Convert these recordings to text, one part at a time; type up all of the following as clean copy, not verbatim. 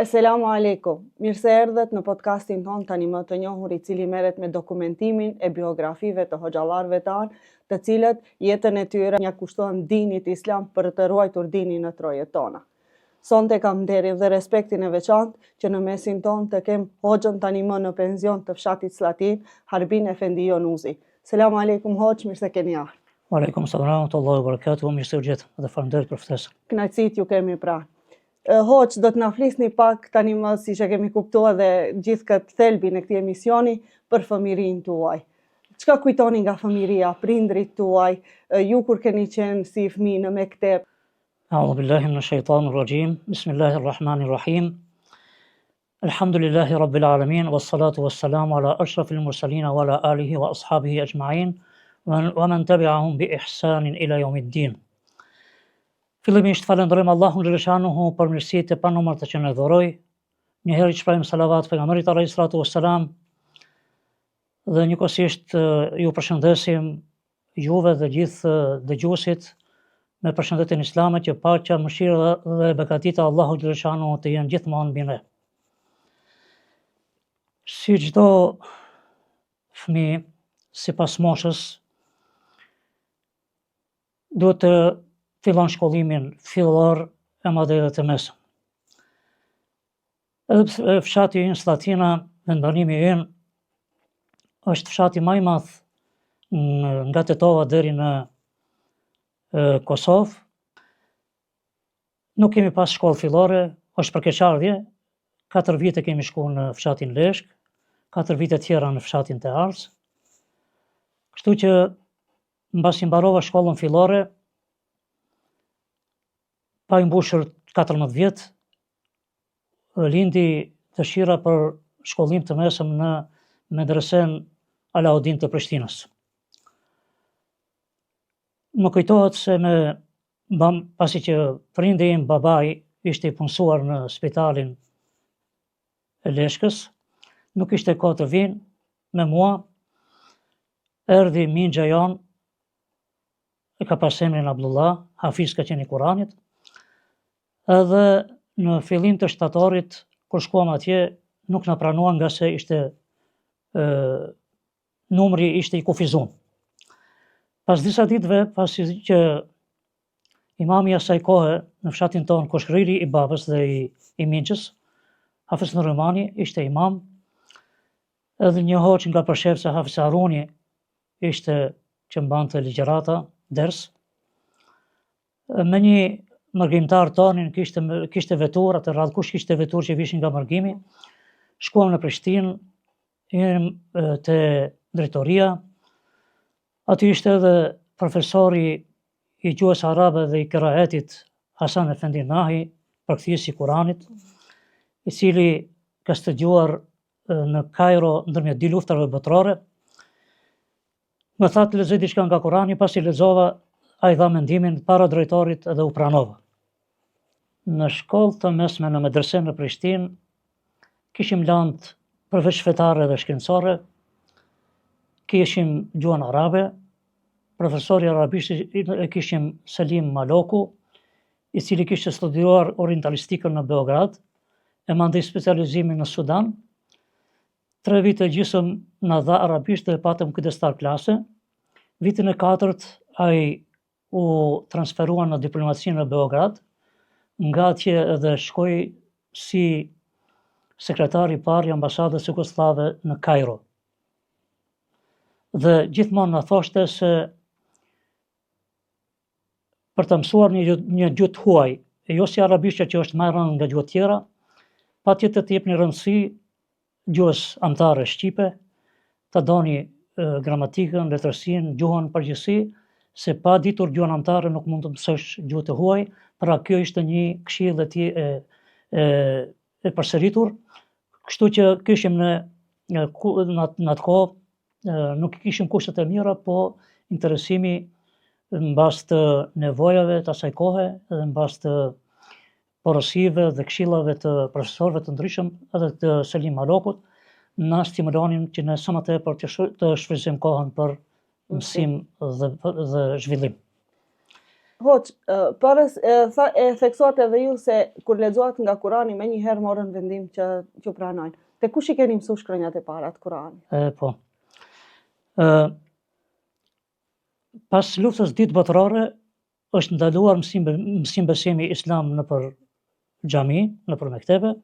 Selamu alaikum. Mirë se erdhët në podcastin tonë tani më të njohur i cili merret me dokumentimin e biografive të hoxhallarëve tanë, të cilët jetën e tyre ja kushtojnë dinit islam për të ruajtur dinin në trojet tona. Sonte kam nderin dhe respektin e veçantë që në mesin tonë të kem hoxhën tani më në penzion të fshatit Slatin, Harbin Efendi Jonuzi. Selamu alaikum hoxh, mirë se keni ardhur. Aleikum salam wa rahmatullahi wa barakatuh, mirë se u gjetëm dhe faleminderit për ftesën. Kënaqësit ju kemi pranë. Hoqë, do të na flisni pak tani më si që kemi kuptuar dhe gjithë këtë thelbin e këtij emisioni për fëmijërinë tuaj. Çka kujtoni nga fëmijëria, prindrit tuaj, ju kur keni qenë si fëmijë në mektep? A'udhu billahi minash shaitanir rajim. Bismillahir rahmanir rahim. Alhamdulillahi rabbil alamin wassalatu wassalamu ala ashrafil mursalin wa ala alihi wa ashabihi ajma'in wa man tabi'ahum bi ihsanin ila yawmiddin. Fillimisht falenderojmë Allahun xhaleshanuhu për mirësitë e panumërta që na dhuroi. Njëherë i shprehim salavat pejgamberit alayhis salatu wassalam dhe njëkohësisht ju përshëndesim juve dhe gjithë dëgjuesit me përshëndetjen islame, që paqja, mëshira dhe begatita e Allahut xhaleshanuhu të jenë gjithmonë mbi ne. Si çdo fëmijë sipas moshës duhet të fillon shkollimin fillor e madhe dhe të mesëm. Edhe fshati ynë Slatina, vendbanimi ynë, është fshati më i madh nga Tetova deri në Kosovë. Nuk kemi pas shkollë fillore, është për keqardhje. 4 vite kemi shkuar në fshatin Leshk, 4 vite tjera në fshatin Te Arz. Kështu që mbasi mbarova shkollën fillore, pa i mbushur 14 vjet, lindi dëshira për shkollim të mesëm në medresen Alaudin të Prishtinës. Më kujtohet se pasi që prindi im, babai, ishte i punësuar në spitalin e Leshkës, nuk ishte kohë të vinë me mua, erdhi mingja jon, e ka pas emrin Abdullah, hafiz ka qenë i Kuranit, edhe në fillim të shtatorit, kur shkuam atje, nuk na pranuan nga se ishte numri ishte i kufizuar. Pas disa ditëve, pasi që imami i asaj kohe në fshatin tonë, koshkriri i babës dhe i mingjës, Hafiz Nuremani, ishte imam, edhe një hoç nga përshefca Hafiz Haruni ishte që mbante ligjërata, ders. Me një mërgjimtar tonin kishte vetur, atë radhë kush kishte vetur që vishin nga mërgjimi, shkuam në Prishtinë, te drejtoria, aty ishte edhe profesori i gjuhës arabe dhe i qiraetit Hasan Efendi Nahi, përkthyesi i Kuranit, i cili ka studiuar në Kairo ndërmjet 2 luftave botërore. Më tha të lexoj diçka nga Kurani, pasi lexova, ai dha mendimin para drejtorit dhe u pranova. Në shkollë të mesme në medresen në Prishtinë, kishim lant përveç fetare dhe shkencore, kishim gjuhën arabe, profesori arabisht e kishim Selim Maloku, i cili kishte studiuar orientalistikën në Beograd, e mandej specializimin në Sudan. 3 vite gjysëm na dha arabisht dhe patëm kujdestar klase. Vitin e 4 ai u transferua në diplomacinë në Beograd, nga atje edhe shkoi si sekretar i parë i ambasadës jugoslave në Kairo. Dhe gjithmonë na thoshte se për të mësuar një gjuhë huaj, e jo si arabishtja që është më e rëndë nga gjuhët tjera, patjetër të jepni rëndësi gjuhës amtare shqipe, të doni gramatikën, letërsinë, gjuhën përgjithësi, se pa ditur gjuhën amtare nuk mund të mësosh gjuhë të huaj. Pra kjo ishte një këshill e përsëritur, kështu që kishim në atë kohë nuk kishim kushtet e mira, po interesimi mbas të nevojave të asaj kohe dhe mbas të porosive dhe këshillave të profesorëve të ndryshëm edhe të Selim Malokut, na stimulonin që ne sa më tepër të shfrytëzojmë kohën për mësim dhe zhvillim. Hoq, e theksuat edhe ju se kur lexohet nga Kurani me njëherë morën vendim që ju pranojnë. Te kush i keni mësuar shkronjat e para të Kuranit? Po. Pas luftës dytë botërore është ndaluar mësim besimi islam në për xhami, në për mektebe,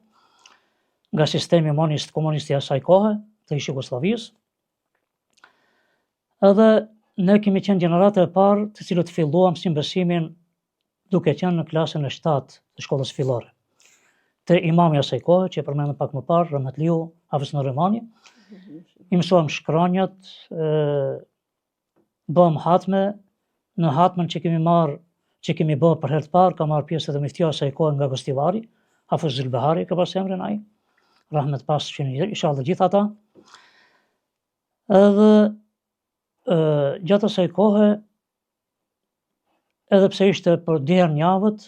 nga sistemi komunist i asaj kohe, të ish Jugosllavisë. Edhe ne kemi qenë gjenerata e parë të cilët filluam mësim besimin duke qenë në klasën e 7 të shkollës fillore. Te imami asaj kohe, që e përmendëm pak më parë, Rahmetliu Hafiz Nurimani, i mësuam shkronjat, bëm hatme, në hatmen që kemi bërë për herë të parë, ka marrë pjesë edhe Miftija asaj kohe nga Gostivari, Hafiz Zilbehari ka pas emrin ai, rahmet pas që inshallah gjithë ata. Edhe gjatë asaj kohe, edhe pse ishte për dy herë në javët,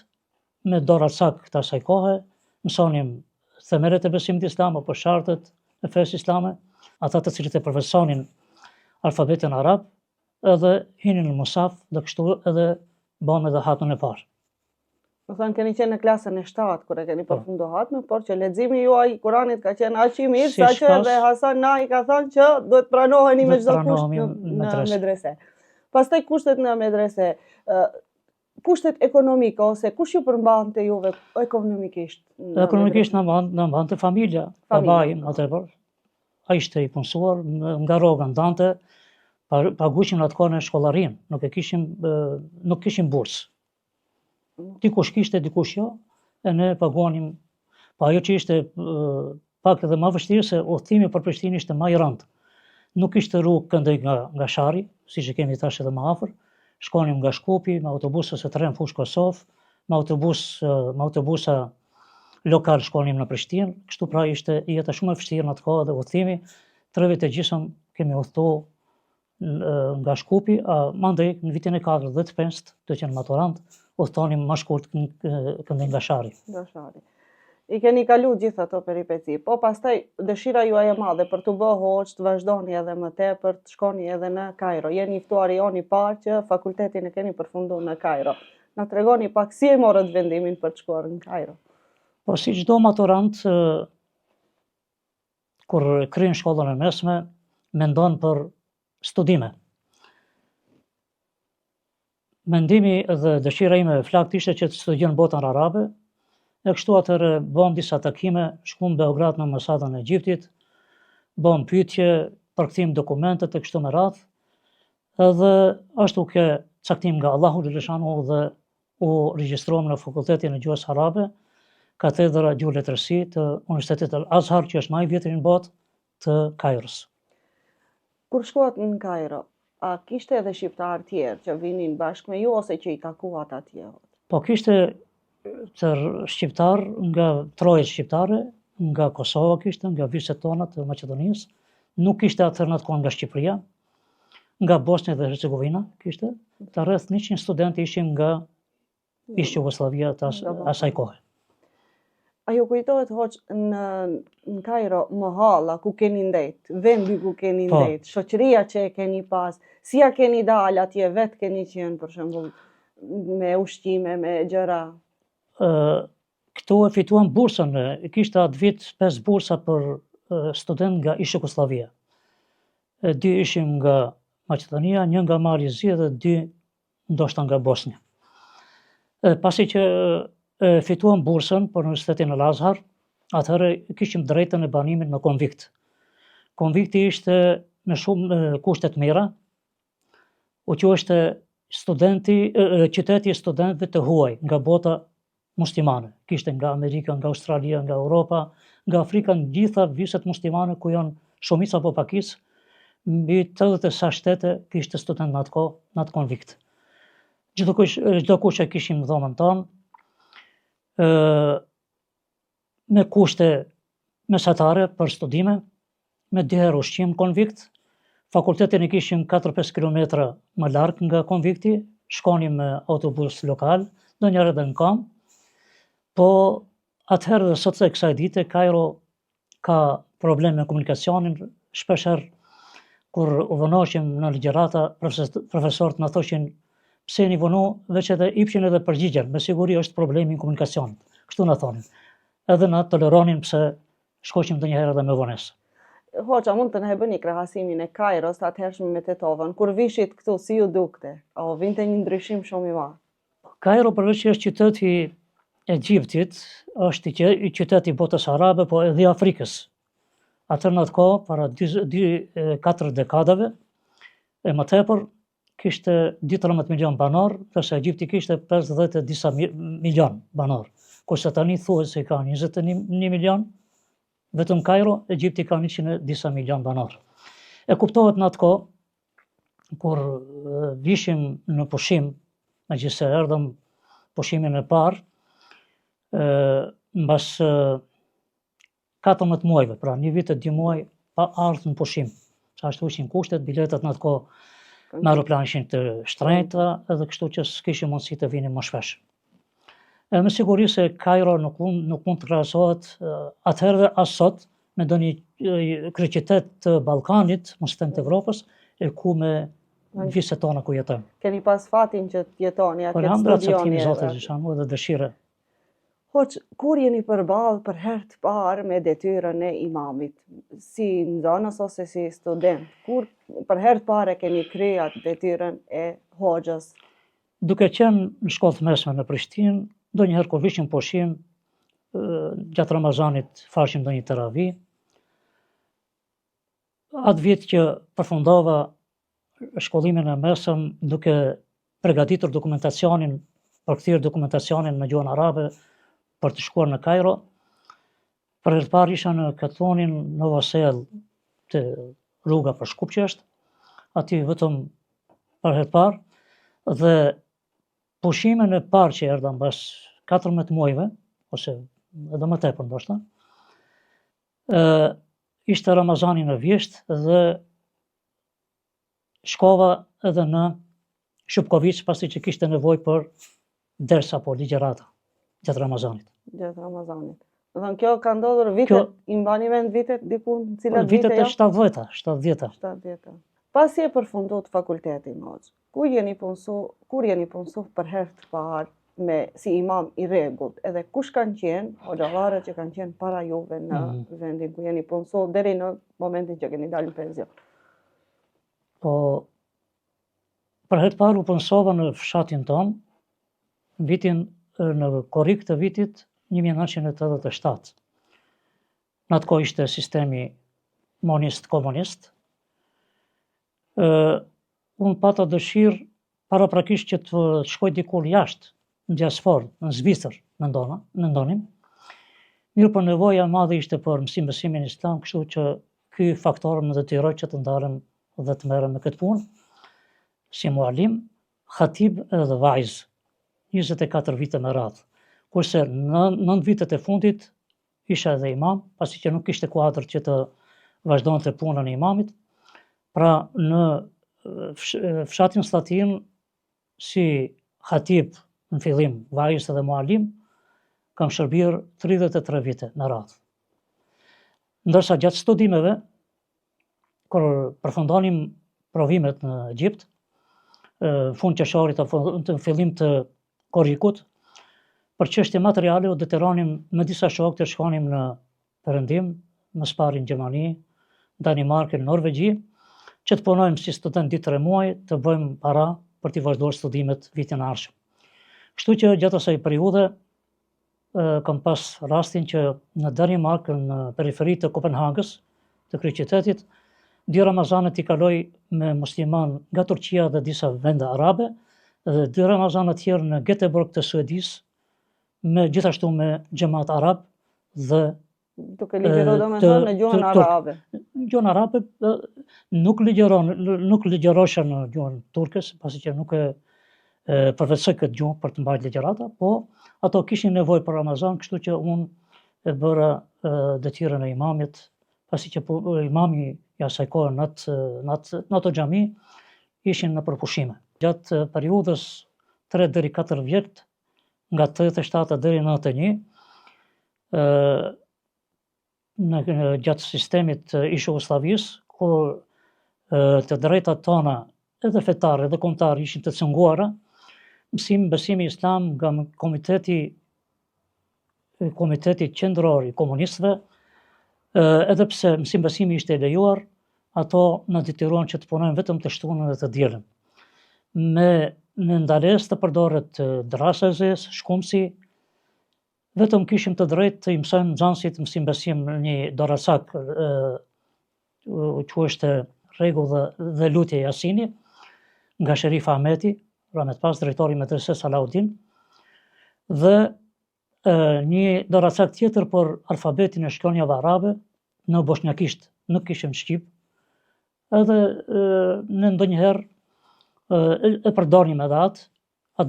me dora sak të asaj kohe, mësonim themelet e besimit islam apo shartet e fesë islame, ata të cilët e përfaqësonin alfabetin arab, edhe hinin në musaf dhe kështu edhe bëm edhe hatën e parë. Do thënë keni qenë në klasën e 7 kur e keni përfunduar hatën, por që leximi juaj i Kuranit ka qenë aq i mirë sa që edhe Hasan Nai ka thënë që duhet pranoheni me çdo kusht në medrese. Pastaj kushtet në medrese, kushtet ekonomike ose kush ju përmbante juve ekonomikisht? Ekonomikisht na mbante familja, babai atëherë. Ai ishte i punësuar, nga rroga ndante, paguajmë atë kohën shkollarin, nuk kishim bursë. Dikush kishte, dikush jo, e ne paguanim, pa ajo që ishte pak edhe më vështirë se udhëtimi për Prishtinë ishte më i rëndë. Nuk ishte rrugë këndej nga Shari, siç e kemi tash edhe më afër. Shkonim nga Shkupi me autobus ose tren fush Kosovë, me autobusa lokal shkonim në Prishtinë, kështu pra ishte jeta shumë e vështirë në atë kohë dhe udhëtimi 3 vjet e gjysmë kemi udhëtuar nga Shkupi, mandej në vitin e 45 të qenë maturant, udhëtonim më shkurt këndej nga Shari. Nga Shari. I keni kalu gjithë ato peripeci, po pastaj dëshira juaj e madhe për të bërë hoç, të vazhdoni edhe më tepër, të shkoni edhe në Kairo. Jeni ftuar joni parë që fakultetin e keni përfunduar në Kairo. Na tregoni pak si e morët vendimin për të shkuar në Kairo. Po si çdo maturant kur kryen shkollën e mesme, mendon për studime. Mendimi dhe dëshira ime flakt ishte që të studion botën arabe, e kështu atëherë bëm disa takime, shkum në Beograd në ambasadën e Egjiptit, bëm pyetje, përkthim dokumentet e kështu me radhë, edhe ashtu ke caktim nga Allahu xhaleshanu dhe u regjistruam në Fakultetin e Gjuhës Arabe, katedra Gjuhë Letërsi të Universitetit Al Azhar, që është më i vjetri në botë, të Kairos. Kur shkuat në Kairo, a kishte edhe shqiptarë tjerë që vinin bashkë me ju ose që i takuat atje? Po kishte tër shqiptar nga trojet shqiptare, nga Kosova kishte, nga vyset tona të Maqedonisë, nuk kishte atëherë në atë kohë nga Shqipëria, nga Bosnia dhe Hercegovina kishte, të rreth 100 studentë ishim nga ish Jugosllavia të asaj kohe. A ju kujtohet hoç në Kairo mohalla ku keni ndet, vendi ku keni ndet, shoqëria që e keni pas, si ja keni dalë atje, vetë keni qenë për shembull me ushqime, me gjëra? Këtu e fituam bursën, kishte atë vit 5 bursa për student nga ish Jugoslavia. 2 ishim nga Maqedonia, 1 nga Malizia dhe 2 ndoshta nga Bosnia. Pasi që fituam bursën për Universitetin Al Azhar, atëherë kishim drejtën e banimit me konvikt. Konvikti ishte në shumë kushte të mira, u quhej qyteti i studentëve të huaj nga bota muslimane. Kishte nga Amerika, nga Australia, nga Europa, nga Afrika, në gjitha vyset muslimane ku janë shumica apo pakicë, mbi 80 sa shtete kishte student në atë konvikt. Çdo kush e kishim në dhomën tonë, me kushte mesatare për studime, me 2 herë ushqim konvikt. Fakultetin e kishim 4-5 kilometra më larg nga konvikti, shkonim me autobus lokal, ndonjëherë edhe në kam. Po atëherë dhe sot e kësaj dite, Kairo ka probleme me komunikacionin, shpeshherë kur u vënoheshim në ligjërata, profesorët na thoshin pse një vonu veç edhe ipshin edhe përgjigjen, me siguri është problemi në komunikacionit. Kështu na thonin. Edhe na toleronin pse shkoqim ndonjëherë edhe me vonesë. Hoxha, mund të na bëni krahasimin e Kairos atëhershëm me Tetovën. Kur vishit këtu, si ju dukte? O vinte një ndryshim shumë i madh? Kairo përveç që është qyteti i Egjiptit, është i qyteti i botës arabe, po edhe i Afrikës. Atër në atë kohë, para 4 dekadave, e më tepër, kishte 12 milion banor, përse Egjipti kishte 50 disa milion banor. Kurse tani thuhet se ka 21 milion, vetëm Kairo, Egjipti ka 100 disa milion banor. E kuptohet në atë kohë, kur vishim në pushim, megjithëse erdhëm pushimin e parë, mbas 14 muajve, pra 1 vit e 2 muaj pa ardhur në pushim. Sa ashtu ishin kushtet, biletat në atë kohë me aeroplan ishin të shtrenjta, edhe kështu që s'kishim mundësi të vinim më shpesh. Me siguri se Kairo nuk mund të krahasohet atëherë dhe as sot me ndonjë kryeqytet të Ballkanit, mos them të Evropës, e ku me viset tona ku jetojmë. Keni pas fatin që jetoni atë studioni. Por kemi studioni. Zotit xhanu edhe dëshire. Hoç, kur jeni përballë për herë të parë me detyrën e imamit, si nxënës ose si student, kur për herë të parë keni kryer atë detyrën e hoxhës? Duke qenë në shkollë të mesme në Prishtinë, ndonjëherë kur vishim pushim, gjatë Ramazanit fashim ndonjë teravi. Atë vit që përfundova shkollimin e mesëm duke përgatitur dokumentacionin, përkthyer dokumentacionin në gjuhën arabe për të shkuar në Kairo. Për herë të parë isha në katonin Nova Sel, te rruga për Shkup që është, aty vetëm për herë të parë, dhe pushimin e parë që erdha mbas 14 muajve, ose edhe më tepër ndoshta, ishte Ramazani në vjesht dhe shkova edhe në Shupkovic, pasi që kishte nevojë për dersa apo ligjërata gjatë Ramazanit. Gjatë Ramazanit. Do thënë kjo ka ndodhur vitet, i mbani mend vitet diku në cilat vite? Vitet e 70-ta. 70-ta. Pasi e përfundot fakultetin hoxh, kur jeni punsu për herë të parë si imam i rregullt, edhe kush kanë qenë hoxhallarët që kanë qenë para juve në vendin ku jeni punsu deri në momentin që keni dalë në penzion? Po, për herë të parë u punsova në fshatin tonë, në korrik të vitit 1987. Në atë kohë ishte sistemi monist-komunist. Unë pata dëshirë paraprakisht që të shkoj dikur jashtë, në diasporë, në Zvicër, mendonim. Mirë për nevoja madhe ishte për mësimin islam, kështu që ky faktor më detyroi që të ndarem dhe të merrem me këtë punë, si mualim, khatib edhe vajz, 24 vite me radhë. Kurse në 9 vitet e fundit isha edhe imam, pasi që nuk ishte kuadër që të vazhdonte punën e imamit. Pra në fshatin Slatin si khatib në fillim, vajz edhe mualim, kam shërbyer 33 vite me radhë. Ndërsa gjatë studimeve, kur përfundonim provimet në Egjipt, fund qershorit apo në fillim të korrikut, për çështje materiale u detyronim me disa shokë të shkonim në Perëndim, në Spari në Gjermani, Danimarkë, Norvegji, që të punojmë si student 2-3 muaj, të bëjmë para për të vazhduar studimet vitin e ardhshëm. Kështu që gjatë asaj periudhe kam pas rastin që në Danimarkë, në periferi të Kopenhagës, të kryeqytetit, 2 Ramazanet i kaloj me musliman nga Turqia dhe disa vende arabe, dhe 2 Ramazane tjerë në Göteborg të Suedis, gjithashtu me xhamat arab dhe duke ligjëruar domethënë në gjuhën arabe. Në gjuhën arabe nuk ligjërohesha në gjuhën turke, pasi që nuk e përvetsoj këtë gjuhë për të mbajtur ligjërata, po ato kishin nevojë për Ramazan, kështu që unë e bëra detyrën e imamit, pasi që imami i asaj kohe në ato xhami ishin në përpushime. Gjatë periudhës 3 deri 4 vjet, nga 87 deri në 91, gjatë sistemit ish Jugosllavisë, kur të drejtat tona edhe fetare edhe kombëtare ishin të cunguara, mësim besimi islam nga komiteti qendror i komunistëve, edhe pse mësim besimi ishte lejuar, ato në detyruan që të punojnë vetëm të shtunën dhe të dielën. Në ndales të përdoret drasëzes, shkumsi, vetëm kishim të drejtë të i mësojmë nxënësit mësim besim në një doracak që është rregull dhe lutje Jasini, nga Sherif Ahmeti, Rahmet Pas, drejtori i medreses Salaudin, dhe një doracak tjetër për alfabetin e shkronjave arabe në bosnjakisht, nuk kishim shqip, edhe në ndonjëherë e përdornim edhe atë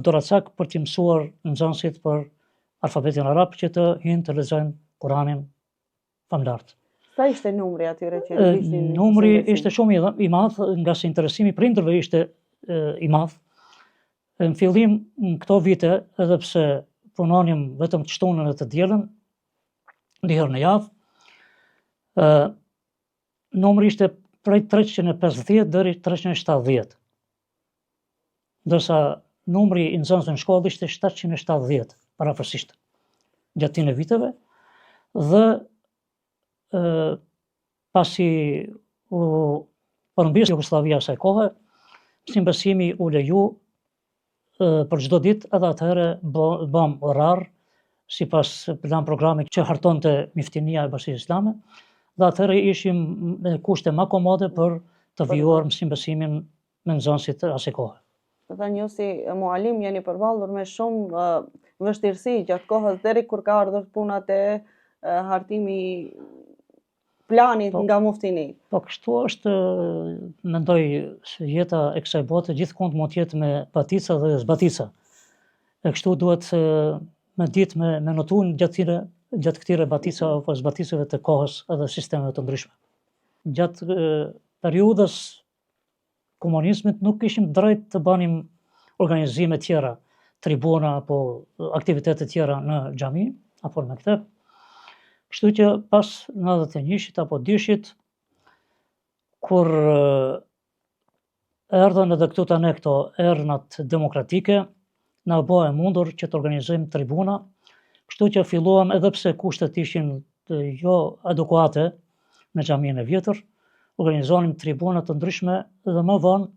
doracak për t'i mësuar nxënësit për alfabetin arab që të hyjnë të lexojnë Kur'anin famlartë. Sa ishte numri atyre që nisnin? Numri ishte shumë i madh, nga se interesimi prindërve ishte i madh. Në fillim në këto vite, edhe pse punonim vetëm të shtunën dhe të dielën, një herë në javë, numri ishte prej 350 deri 370. Ndërsa numri i nxënësve në shkollë ishte 770 parafërsisht gjatë këtyre viteve, dhe pasi u përmbys Jugosllavia asaj kohe, mësim besimi u leju për çdo ditë, edhe atëherë bëm orar sipas plan programit që hartonte Miftinia e Bashkisë Islame, dhe atëherë ishim me kushte më komode për të vijuar mësim besimin me nxënësit asaj kohe. Do të thënë ju si mualim jeni përballur me shumë vështirësi gjatë kohës deri kur ka ardhur punat e hartimi planit nga muftini. Po kështu është, mendoj se jeta e kësaj bote gjithkund mund të jetë me batica dhe zbatica. E kështu duhet me ditë me notu gjatë këtyre batica apo zbaticave të kohës edhe sistemeve të ndryshme. Gjatë periudhës komunizmit nuk kishim drejt të banim organizime tjera, tribuna apo aktivitete tjera në xhami apo në mektep. Kështu që pas 91-shit apo 2-shit, kur erdhën edhe këtu tani këto ernat demokratike, na bëu e mundur që të organizojmë tribuna, kështu që filluam, edhe pse kushtet ishin jo adekuate në xhamin e vjetër, organizonim tribuna të ndryshme, dhe më vonë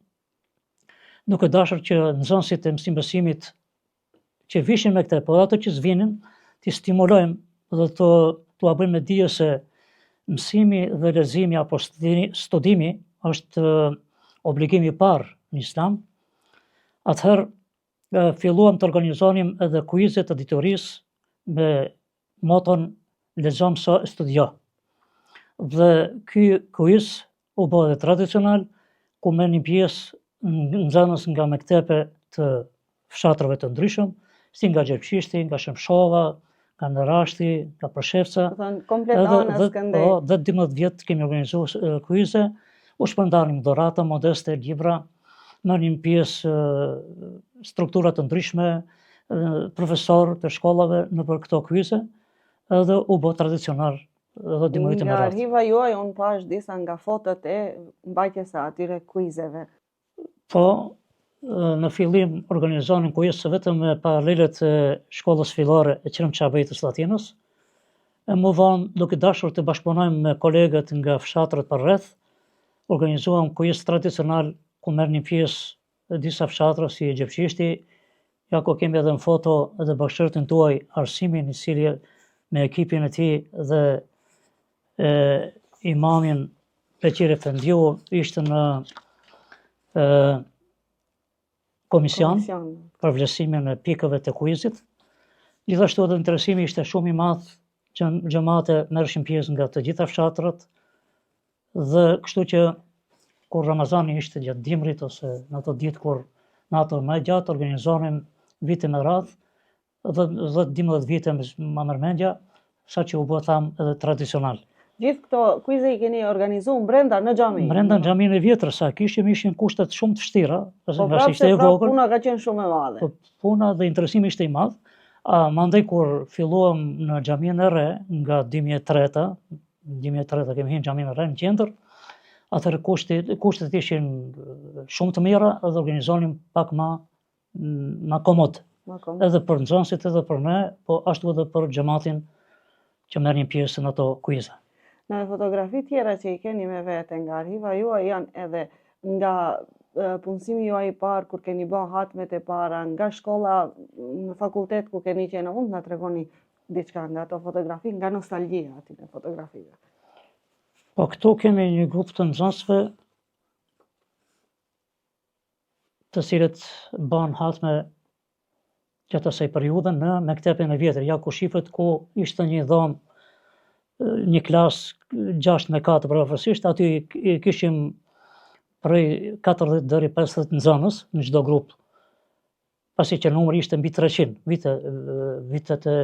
duke dashur që nxënësit e mësim besimit që vishin me këtë, po ato që s'vinin, t'i stimulojmë dhe t'u bëjmë me dije se mësimi dhe leximi apo studimi është obligimi i parë në Islam. Atëherë filluam të organizonim edhe kuize të diturisë me moton lexo, mëso, studio. Dhe ky kuiz u bë edhe tradicional, ku merrnin pjesë nxënës nga mektepe të fshatrave të ndryshëm, si nga Gjepçishti, nga Shemshova, nga Ndërashti, nga Përshevca. Komplet ana Skënder. 12 vjet kemi organizuar kuize, u shpërndanim dhurata modeste, libra, merrnim pjesë struktura të ndryshme, profesor të shkollave në për këto kuize, edhe u bë tradicional. Nga arhiva juaj unë pash disa nga fotot e mbajtjes së atyre kuizeve. Po, në fillim organizonin kuizë vetëm me paralelet e shkollës fillore e Qrim Çabejtës Latinës. E më vonë, duke dashur të bashkëpunojmë me kolegët nga fshatrët përreth, organizuam kuiz tradicional ku merrnin pjesë disa fshatra si Gjepçishti, ja ku kemi edhe në foto edhe bashkëshortin tuaj Arsimin, i cili me ekipin e tij dhe imamin Beqir Efendiu ishte në komision për vlerësimin e pikëve të kuizit. Gjithashtu edhe interesimi ishte shumë i madh, që xhamate merreshin pjesë nga të gjitha fshatrat, dhe kështu që kur Ramazani ishte gjatë dimrit ose në ato ditë kur natën më gjatë organizonin vite me radhë, dhe 10-12 vite më mërmendja, sa që u bë tham edhe tradicional. Gjithë këto kuize i keni organizuar brenda në xhami? Brenda në xhamin e vjetër, sa ishin kushtet shumë të vështira, po prapë puna ka qenë shumë e madhe. Puna dhe interesimi ishte i madh. Mandej kur filluam në xhamin e re nga 2003 kemi hyrë në xhamin e re në qendër, atëherë kushtet ishin shumë të mira dhe organizonim pak më ma komod, Ma kom. edhe për nxënësit edhe për ne, po ashtu edhe për xhamatin që merrin pjesë në ato kuize. Në fotografi tjera që i keni me vete nga arhiva juaj janë edhe nga punësimi juaj i parë kur keni bë hatmet e para, nga shkolla në fakultet ku keni qenë, mund na tregoni diçka nga ato fotografi, nga nostalgjia aty në fotografive. Po këtu kemi një grup të nxënësve të cilët ban hatme gjatë asaj periudhe në mektepin e vjetër, ja ku shifet ku ishte një dhomë, një klasë 6 me 4 përafërsisht, aty kishim prej 40 deri 50 nxënës në çdo grup, pasi që numri ishte mbi 300 vitet e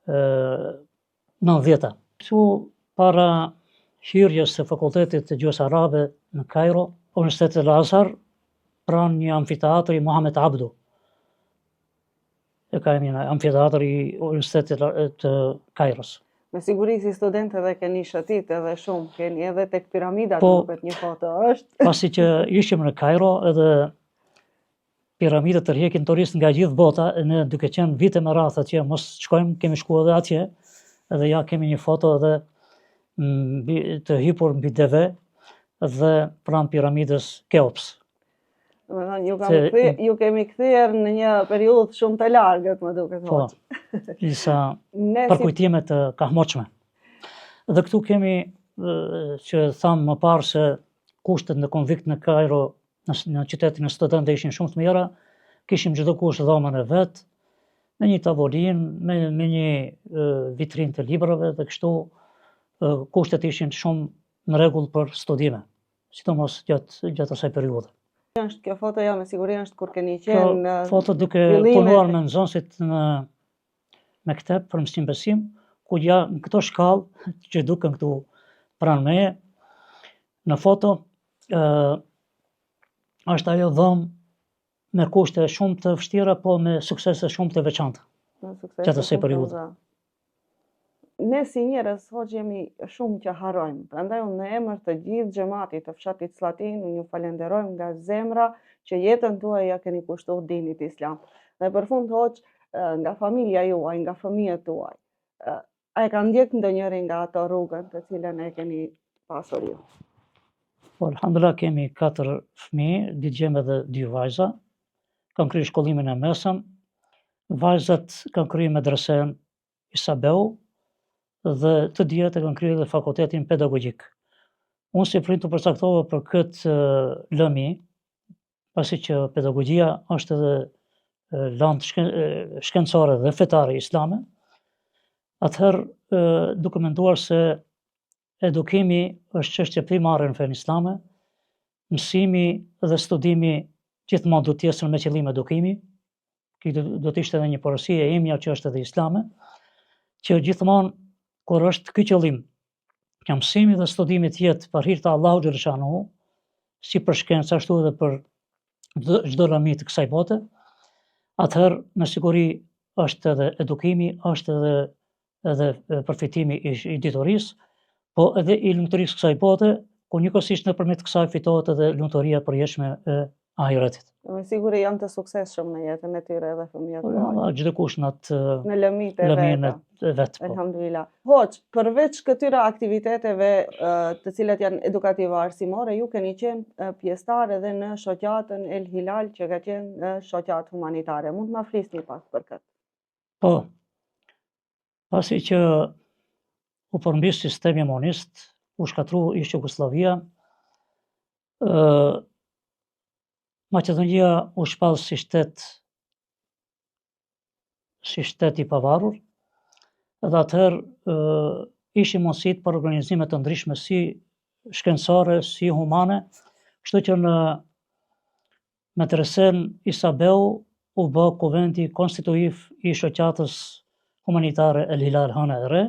90-ta. Kështu para hyrjes së fakultetit të gjuhës arabe në Kairo, Universiteti Al-Azhar pranë një amfiteatri Muhamet Abdu. E ka emrin amfiteatri i Universitetit të Kairos. Me siguri si student edhe keni shëtit edhe shumë, keni edhe tek piramidat Po, duket një foto është. Pasi që ishim në Kairo edhe piramidat të rjekin turistë nga gjithë bota, ne duke qenë vite me radhë atje mos shkojmë, kemi shkuar edhe atje, edhe ja kemi një foto edhe të hipur mbi deve dhe pranë piramidës Keops. Ju kemi kthyer në një periudhë shumë të largët, më duket. Po, disa përkujtime të kahmoqme. Dhe këtu kemi, që thamë më parë se kushtet në konvikt në Kairo, në qytetin e studentë ishin shumë të mira, kishim çdo kush dhomën e vet, me një tavolinë, me një vitrinë të librave dhe kështu kushtet ishin shumë në rregull për studime, sidomos gjatë asaj periudhe. Është kjo foto me siguri është kur keni qenë foto duke punuar me nxënësit në mektep për mësim besim, ku ja në këto shkallë që duken këtu pranë meje, në foto është ajo dhomë me kushte shumë të vështira, po me suksese shumë të veçanta gjatë asaj periudhe. Ne si njerëz hoxh jemi shumë që harrojmë. Prandaj unë në emër të gjithë xhamatit të fshatit Slatin ju falenderojmë nga zemra që jetën tuaj ja keni kushtuar dinit islam. Dhe për fund hoxh, nga familja juaj, nga fëmijët tuaj, a e kanë ndjek ndonjëri nga ato rrugën të cilën e keni pasur ju? Po, alhamdulillah kemi 4 fëmijë, 2 djemë dhe 2 vajza. Kanë kryer shkollimin e mesëm. Vajzat kanë kryer medresen Isabeu dhe të djerat e kanë kryer edhe fakultetin pedagogjik. Unë si prind të përcaktova për këtë lëmi, pasi që pedagogjia është edhe lanë shkencore dhe fetare islame, atëherë duke menduar se edukimi është çështje primare në fenë islame, mësimi dhe studimi gjithmonë duhet të jetë me qëllim edukimi, kjo do të ishte edhe një porosi e imja që është edhe islame, që gjithmonë kur është ky qëllim, që mësimi dhe studimi të jetë për hir të Allahut xhaleshanuhu, si për shkencë ashtu edhe për çdo rami të kësaj bote, atëherë me siguri është edhe edukimi, është edhe përfitimi i diturisë, po edhe i lumturisë kësaj bote, ku njëkohësisht nëpërmjet kësaj fitohet edhe lumturia përjetshme e ahiretit. Me siguri janë të suksesshëm në jetën e tyre edhe fëmijët tuaj. Çdo kush në lëmitë e vet. Elhamdulillah. Hoxh, përveç këtyre aktiviteteve të cilat janë edukative arsimore, ju keni qenë pjesëtar edhe në shoqatën El Hilal, që ka qenë shoqatë humanitare. Mund na flisni pak për këtë? Po. Pasi që u përmbys sistemi komunist, u shkatru ish Jugosllavia, Maqedonia u shpall si shtet i pavarur, dhe atëherë ishin mundësitë për organizime të ndryshme si shkencore, si humane, kështu që në medresen Isabeu u bë kuventi konstituiv i shoqatës humanitare El Hilal Hana e Re,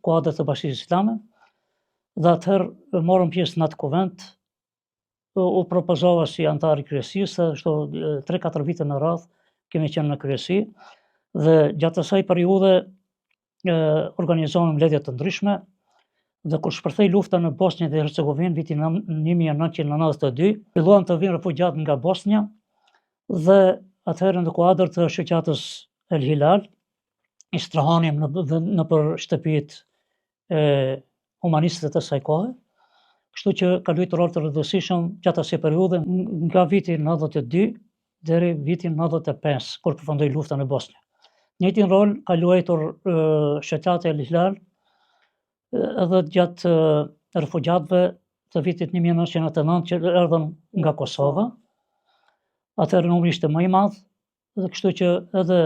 kuadër të Bashkisë Islame, dhe atëherë morëm pjesë në atë kuvent, u propozova si antar i kryesisë, ashtu 3-4 vite në radhë kemi qenë në kryesi, dhe gjatë asaj periudhe organizojmë mbledhje të ndryshme, dhe kur shpërthej lufta në Bosnjë dhe Hercegovinë vitin 1992, filluan të vinë refugjat nga Bosnja, dhe atëherë në kuadër të shoqatës El Hilal, istrahanim në për shtëpitë e humanistëve të asaj kohe, kështu që ka luajtur rol të rëndësishëm gjatë asaj periudhe nga viti 92 deri vitin 95, kur përfundoi lufta në Bosnjë. Njëjtin rol ka luajtur shoqata El Hilal edhe gjatë refugjatëve të vitit 1999 që erdhën nga Kosova. Atëherë numri ishte më i madh, dhe kështu që edhe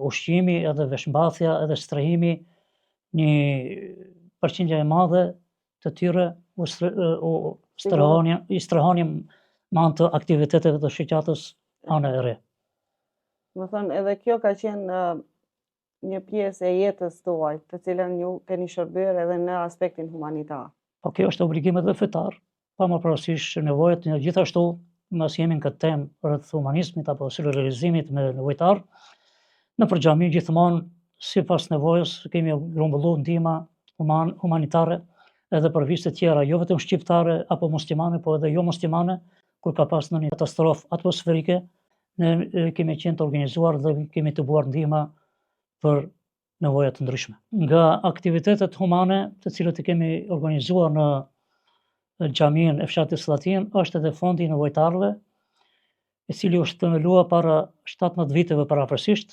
ushqimi, edhe veshmbathja, edhe strehimi, një përqindje e madhe të tyre i strehonin me anë të aktiviteteve të shoqatës anë e re. Më thënë, edhe kjo ka qenë një pjesë e jetës tuaj, të cilën ju keni shërbyer edhe në aspektin humanitar. Po kjo është obligim edhe fetar, pa më parasysh nevojat, gjithashtu mos jemi në këtë temë rreth humanizmit apo solidarizimit me nevojtar, në xhami gjithmonë sipas nevojës kemi grumbulluar ndihma humanitare edhe për vizë të tjera, jo vetëm shqiptare apo muslimane, po edhe jo muslimane, kur ka pas në një katastrofë atmosferike, ne kemi qenë të organizuar dhe kemi të buar ndihma për nevoja të ndryshme. Nga aktivitetet humane të cilët i kemi organizuar në xhamin e fshatit Slatin, është edhe fondi i nevojtarëve, i cili është themeluar para 17 viteve paraprësisht,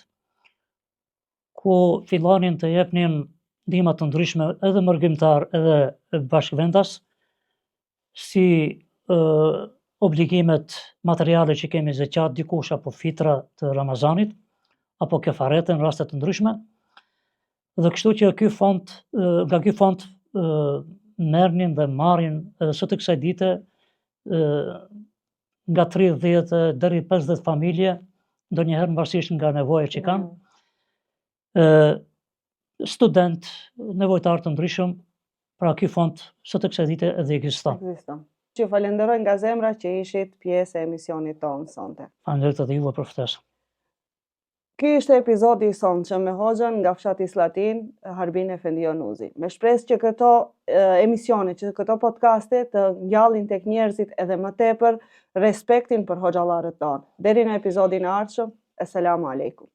ku fillonin të jepnin ndihma të ndryshme edhe mërgjimtar edhe bashkëvendas, si obligimet materiale që kemi zeqat dikush apo fitra të Ramazanit, apo kefarete në raste të ndryshme. Dhe kështu që nga ky fond merrnin dhe marrin edhe sot të kësaj dite nga 30 deri 50 familje, ndonjëherë varësisht nga nevojat që kanë, student, nevojtar të ndryshëm, pra ky fond sot të kësaj dite edhe ekziston. Ju falenderoj nga zemra që ishit pjesë e emisionit tonë sonte. Faleminderit edhe juve për ftesën. Ky ishte epizodi i sonshëm me Hoxhën nga fshati Slatin, Harbin Efendi Onuzi. Me shpresë që këto emisione, që këto podcaste të ngjallin tek njerëzit edhe më tepër respektin për hoxhallarët tonë. Deri në episodin e ardhshëm, Asalamu alaikum.